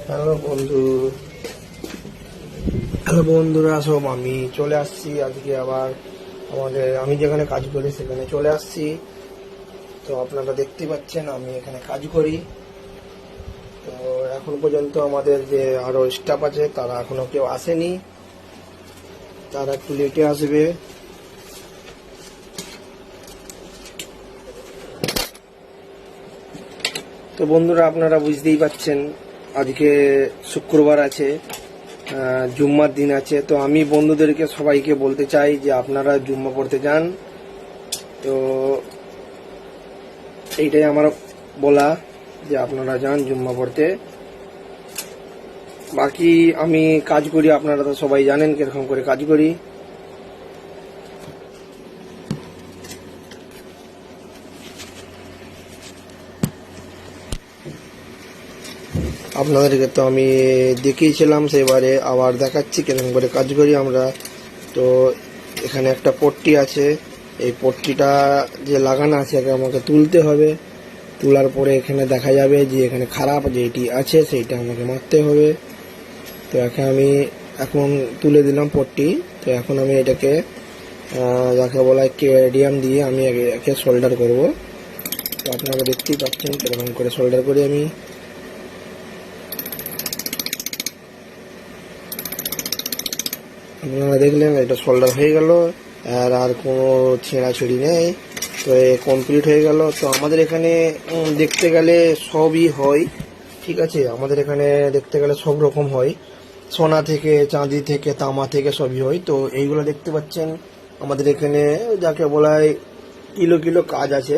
Hello বন্ধু, hello বন্ধুরা, সব আমি চলে আসছি আজকে আবার আমি যেখানে কাজ করি সেখানে চলে আসছি। তো আপনারা দেখতে পাচ্ছেন আমি এখানে কাজ করি। তো এখন পর্যন্ত আমাদের যে আরো স্টাফ আছে তারা এখনো কেউ আসেনি, তারা একটু লেটে আসবে। তো বন্ধুরা, আপনারা বুঝতেই পাচ্ছেন আজকে শুক্রবার আছে, জুম্মার দিন আছে। তো আমি বন্ধুদেরকে সবাইকে বলতে চাই যে আপনারা জুম্মা পড়তে যান। তো এইটাই আমার বলা, যে আপনারা যান জুম্মা পড়তে। বাকি আমি কাজ করি, আপনারা তো সবাই জানেন কিরকম করে কাজ করি। আপনাদেরকে তো আমি দেখিয়েছিলাম সেবারে, আবার দেখাচ্ছি কিরকম করে কাজ করি আমরা। তো এখানে একটা পট্টি আছে, এই পট্টিটা যে লাগানো আছে আমাকে তুলতে হবে। তোলার পরে এখানে দেখা যাবে যে এখানে খারাপ যেটি আছে সেইটা আমাকে মারতে হবে। তো আমি এখন তুলে দিলাম পট্টি। তো এখন আমি এটাকে যাকে বলা হয় কেডিয়াম দিয়ে আমি একে সোল্ডার করব। তো আপনারা দেখতেই পাচ্ছেন কিরকম করে সোল্ডার করি আমি। আপনারা দেখলেন এটা সোল্ডার হয়ে গেল, আর কোনো ছেঁড়াছড়ি নেই। তো কমপ্লিট হয়ে গেল। তো আমাদের এখানে দেখতে গেলে সবই হয়, ঠিক আছে। আমাদের এখানে দেখতে গেলে সব রকম হয়, সোনা থেকে চাঁদি থেকে তামা থেকে সবই হয়। তো এইগুলো দেখতে পাচ্ছেন আমাদের এখানে যাকে বলা হয় কিলো কিলো কাজ আছে।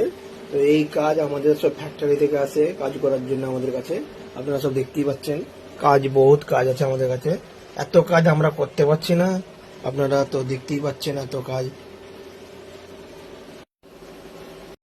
তো এই কাজ আমাদের সব ফ্যাক্টরি থেকে আসে কাজ করার জন্য আমাদের কাছে। আপনারা সব দেখতেই পাচ্ছেন কাজ, বহুত কাজ আছে আমাদের কাছে। এত কাজ আমরা করতে পারছি না, আপনারা তো দেখতেই পাচ্ছেন এত কাজ।